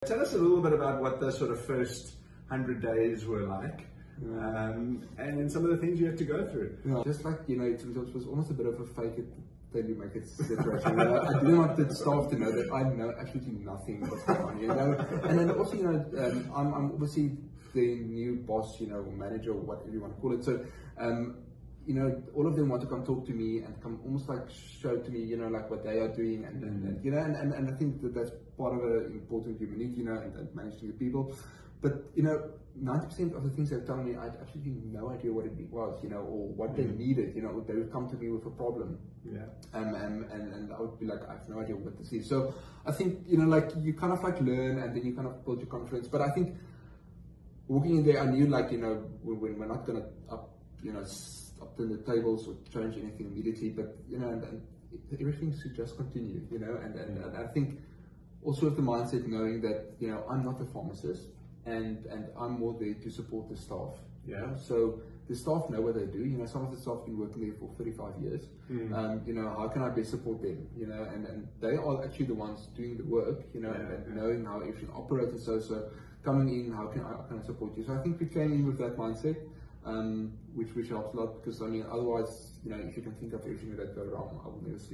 Tell us a little bit about what the sort of first 100 days were like, and some of the things you had to go through. Yeah. Just like, it was almost a bit of a fake it till you make it situation. I didn't want the staff to know that I know absolutely nothing what's going on, And then also, I'm obviously the new boss, or manager, or whatever you want to call it. So, all of them want to come talk to me and come almost like show to me, like what they are doing, and I think that's part of the important human need, and managing the people. But 90% of the things they're telling me, I had absolutely no idea what it was, or what they needed. They would come to me with a problem, and I would be like, I have no idea what this is. So I think you kind of learn, and then you kind of build your confidence. But I think walking in there, I knew we're not gonna upturn the tables or change anything immediately, but and everything should just continue, and I think also with the mindset knowing that I'm not a pharmacist, and I'm more there to support the staff. So the staff know what they do. Some of the staff have been working there for 35 years. How can I best support them? And they are actually the ones doing the work. And knowing how everything operates. So coming in, how can I support you? So I think we came in with that mindset, which helps a lot, because otherwise, if you can think of everything that go wrong, I will never sleep.